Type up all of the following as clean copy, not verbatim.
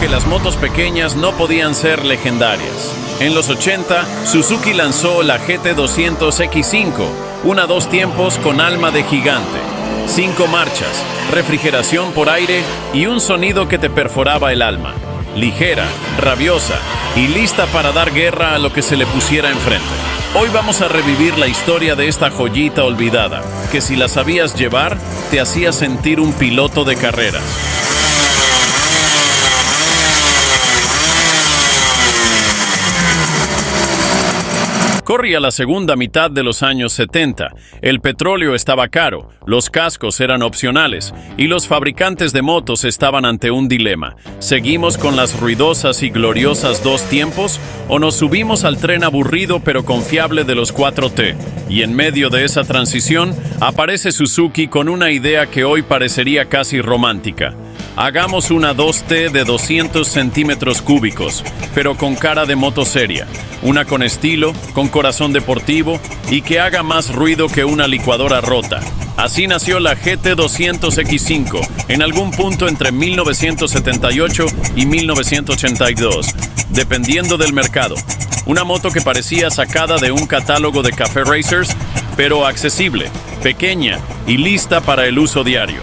que las motos pequeñas no podían ser legendarias. En los 80, Suzuki lanzó la GT200X5, una 2 tiempos con alma de gigante. 5 marchas, refrigeración por aire y un sonido que te perforaba el alma. Ligera, rabiosa y lista para dar guerra a lo que se le pusiera enfrente. Hoy vamos a revivir la historia de esta joyita olvidada, que si la sabías llevar, te hacía sentir un piloto de carreras. Corría la segunda mitad de los años 70. El petróleo estaba caro, los cascos eran opcionales y los fabricantes de motos estaban ante un dilema. ¿Seguimos con las ruidosas y gloriosas 2 tiempos o nos subimos al tren aburrido pero confiable de los 4T? Y en medio de esa transición aparece Suzuki con una idea que hoy parecería casi romántica. Hagamos una 2T de 200 centímetros cúbicos, pero con cara de moto seria. Una con estilo, con corazón deportivo y que haga más ruido que una licuadora rota. Así nació la GT200X5, en algún punto entre 1978 y 1982, dependiendo del mercado. Una moto que parecía sacada de un catálogo de Café Racers, pero accesible, pequeña y lista para el uso diario.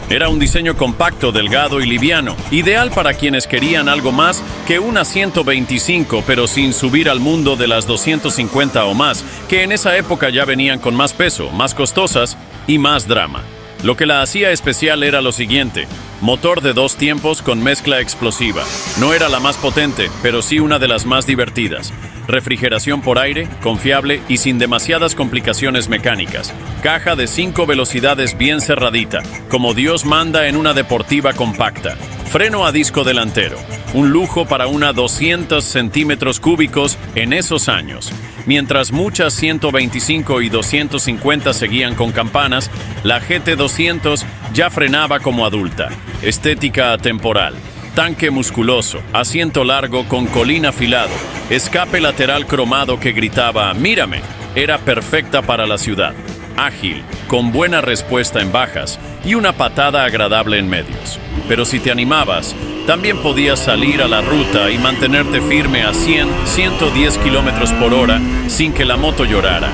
Era un diseño compacto, delgado y liviano, ideal para quienes querían algo más que una 125, pero sin subir al mundo de las 250 o más, que en esa época ya venían con más peso, más costosas y más drama. Lo que la hacía especial era lo siguiente: motor de 2 tiempos con mezcla explosiva. No era la más potente, pero sí una de las más divertidas. Refrigeración por aire, confiable y sin demasiadas complicaciones mecánicas. Caja de 5 velocidades bien cerradita, como Dios manda en una deportiva compacta. Freno a disco delantero, un lujo para una 200 centímetros cúbicos en esos años. Mientras muchas 125 y 250 seguían con campanas, la GT200 ya frenaba como adulta. Estética atemporal. Tanque musculoso, asiento largo con colín afilado, escape lateral cromado que gritaba «¡Mírame!». Era perfecta para la ciudad. Ágil, con buena respuesta en bajas y una patada agradable en medios. Pero si te animabas, también podías salir a la ruta y mantenerte firme a 100, 110 kilómetros por hora sin que la moto llorara.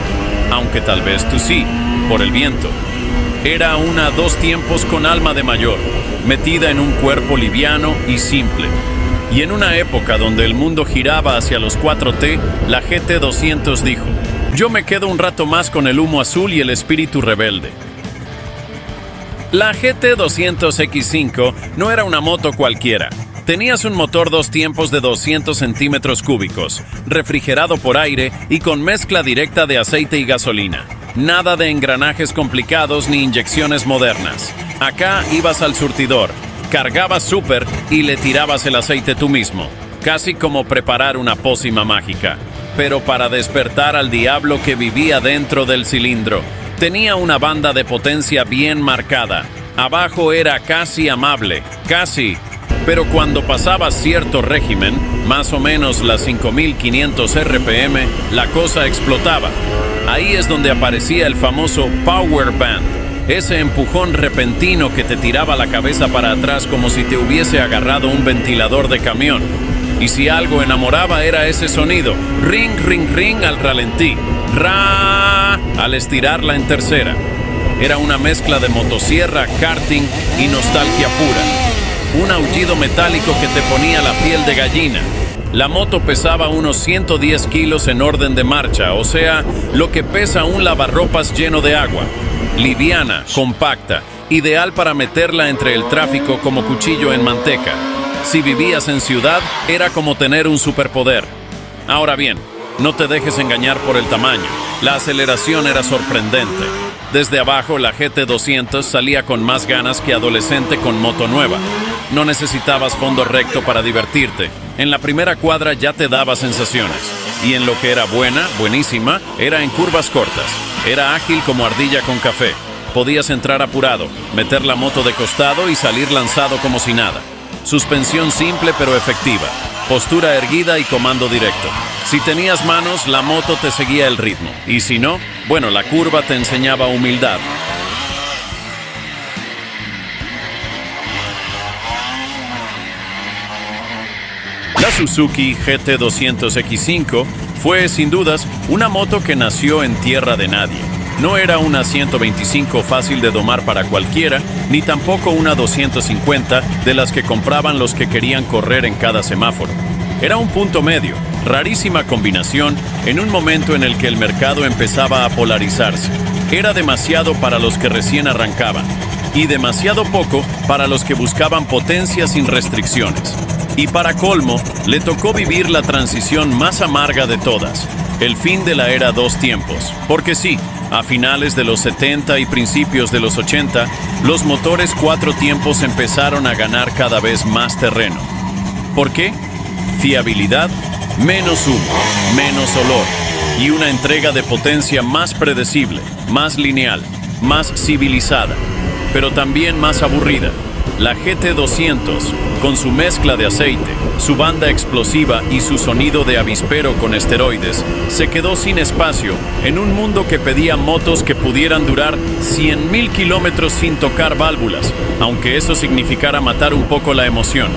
Aunque tal vez tú sí, por el viento. Era una 2 tiempos con alma de mayor, metida en un cuerpo liviano y simple. Y en una época donde el mundo giraba hacia los 4T, la GT200 dijo: «Yo me quedo un rato más con el humo azul y el espíritu rebelde». La GT200X5 no era una moto cualquiera. Tenías un motor 2 tiempos de 200 centímetros cúbicos, refrigerado por aire y con mezcla directa de aceite y gasolina. Nada de engranajes complicados ni inyecciones modernas. Acá ibas al surtidor, cargabas súper y le tirabas el aceite tú mismo. Casi como preparar una pócima mágica. Pero para despertar al diablo que vivía dentro del cilindro. Tenía una banda de potencia bien marcada. Abajo era casi amable, casi. Pero cuando pasabas cierto régimen, más o menos las 5500 RPM, la cosa explotaba. Ahí es donde aparecía el famoso Power Band, ese empujón repentino que te tiraba la cabeza para atrás como si te hubiese agarrado un ventilador de camión. Y si algo enamoraba era ese sonido, ring, ring, ring al ralentí, ra al estirarla en tercera. Era una mezcla de motosierra, karting y nostalgia pura. Un aullido metálico que te ponía la piel de gallina. La moto pesaba unos 110 kilos en orden de marcha, o sea, lo que pesa un lavarropas lleno de agua. Liviana, compacta, ideal para meterla entre el tráfico como cuchillo en manteca. Si vivías en ciudad, era como tener un superpoder. Ahora bien, no te dejes engañar por el tamaño. La aceleración era sorprendente. Desde abajo, la GT200 salía con más ganas que adolescente con moto nueva. No necesitabas fondo recto para divertirte. En la primera cuadra ya te daba sensaciones. Y en lo que era buenísima, era en curvas cortas. Era ágil como ardilla con café. Podías entrar apurado, meter la moto de costado y salir lanzado como si nada. Suspensión simple pero efectiva. Postura erguida y comando directo. Si tenías manos, la moto te seguía el ritmo. Y si no, bueno, la curva te enseñaba humildad. La Suzuki GT200X5 fue, sin dudas, una moto que nació en tierra de nadie. No era una 125 fácil de domar para cualquiera, ni tampoco una 250 de las que compraban los que querían correr en cada semáforo. Era un punto medio, rarísima combinación en un momento en el que el mercado empezaba a polarizarse. Era demasiado para los que recién arrancaban y demasiado poco para los que buscaban potencia sin restricciones. Y para colmo, le tocó vivir la transición más amarga de todas, el fin de la era dos tiempos. Porque sí, a finales de los 70 y principios de los 80, los motores cuatro tiempos empezaron a ganar cada vez más terreno. ¿Por qué? Fiabilidad, menos humo, menos olor y una entrega de potencia más predecible, más lineal, más civilizada, pero también más aburrida. La GT200, con su mezcla de aceite, su banda explosiva y su sonido de avispero con esteroides, se quedó sin espacio en un mundo que pedía motos que pudieran durar 100.000 kilómetros sin tocar válvulas, aunque eso significara matar un poco la emoción.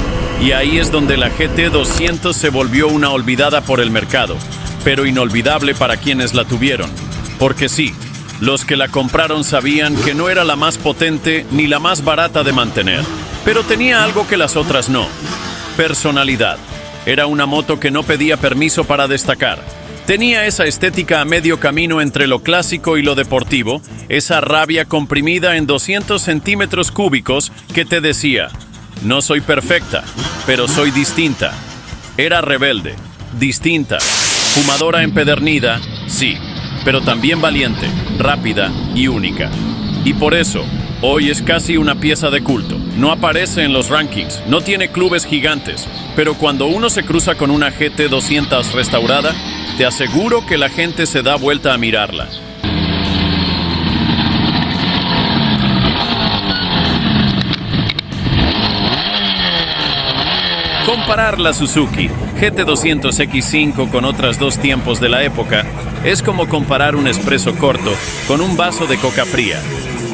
Y ahí es donde la GT200 se volvió una olvidada por el mercado, pero inolvidable para quienes la tuvieron. Porque sí, los que la compraron sabían que no era la más potente ni la más barata de mantener, pero tenía algo que las otras no: personalidad. Era una moto que no pedía permiso para destacar. Tenía esa estética a medio camino entre lo clásico y lo deportivo, esa rabia comprimida en 200 centímetros cúbicos que te decía: no soy perfecta, pero soy distinta. Era rebelde, distinta, fumadora empedernida, sí, pero también valiente, rápida y única. Y por eso, hoy es casi una pieza de culto. No aparece en los rankings, no tiene clubes gigantes, pero cuando uno se cruza con una GT200 restaurada, te aseguro que la gente se da vuelta a mirarla. Comparar la Suzuki GT200X5 con otras dos tiempos de la época es como comparar un espresso corto con un vaso de coca fría.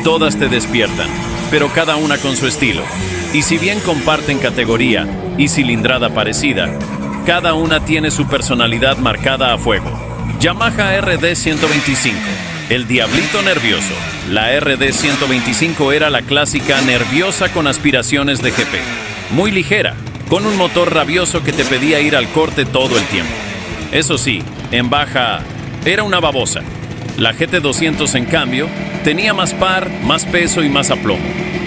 Todas te despiertan, pero cada una con su estilo. Y si bien comparten categoría y cilindrada parecida, cada una tiene su personalidad marcada a fuego. Yamaha RD125, el diablito nervioso. La RD125 era la clásica nerviosa con aspiraciones de GP. Muy ligera, con un motor rabioso que te pedía ir al corte todo el tiempo. Eso sí, en baja era una babosa. La GT200, en cambio, tenía más par, más peso y más aplomo.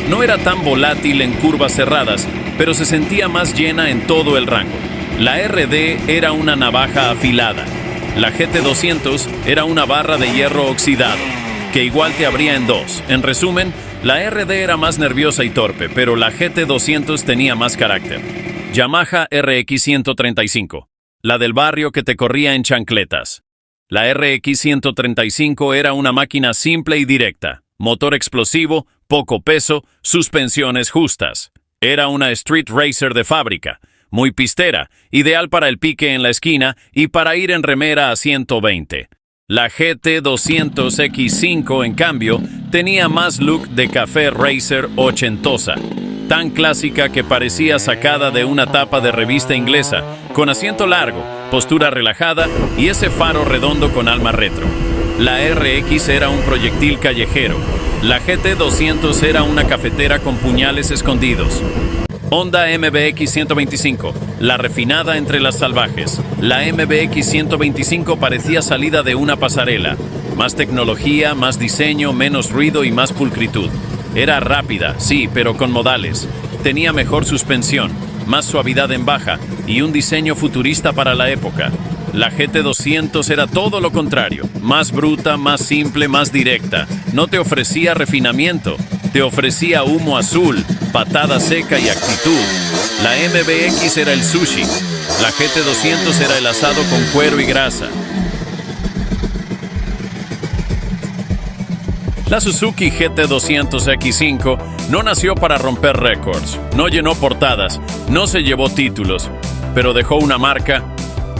No era tan volátil en curvas cerradas, pero se sentía más llena en todo el rango. La RD era una navaja afilada. La GT200 era una barra de hierro oxidado, que igual te abría en dos. En resumen, la RD era más nerviosa y torpe, pero la GT200 tenía más carácter. Yamaha RX135, la del barrio que te corría en chancletas. La RX135 era una máquina simple y directa, motor explosivo, poco peso, suspensiones justas. Era una street racer de fábrica, muy pistera, ideal para el pique en la esquina y para ir en remera a 120. La GT200X5, en cambio, tenía más look de café racer ochentosa, tan clásica que parecía sacada de una tapa de revista inglesa, con asiento largo, postura relajada y ese faro redondo con alma retro. La RX era un proyectil callejero. La GT200 era una cafetera con puñales escondidos. Honda MBX 125, la refinada entre las salvajes. La MBX 125 parecía salida de una pasarela. Más tecnología, más diseño, menos ruido y más pulcritud. Era rápida, sí, pero con modales. Tenía mejor suspensión, más suavidad en baja y un diseño futurista para la época. La GT200 era todo lo contrario, más bruta, más simple, más directa. No te ofrecía refinamiento, te ofrecía humo azul, patada seca y actitud. La MBX era el sushi, la GT200 era el asado con cuero y grasa. La Suzuki GT200X5 no nació para romper récords, no llenó portadas, no se llevó títulos, pero dejó una marca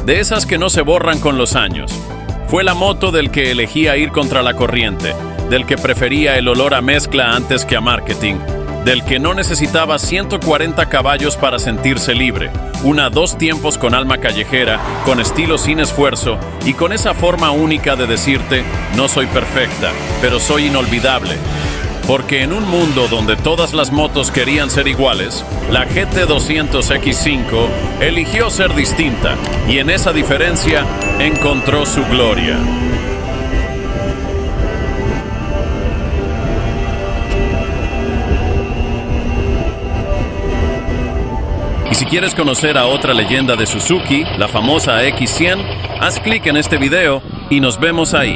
de esas que no se borran con los años. Fue la moto del que elegía ir contra la corriente, del que prefería el olor a mezcla antes que a marketing, del que no necesitaba 140 caballos para sentirse libre, una 2 tiempos con alma callejera, con estilo sin esfuerzo y con esa forma única de decirte, no soy perfecta, pero soy inolvidable. Porque en un mundo donde todas las motos querían ser iguales, la GT200 X5 eligió ser distinta y en esa diferencia encontró su gloria. Y si quieres conocer a otra leyenda de Suzuki, la famosa X100, haz clic en este video y nos vemos ahí.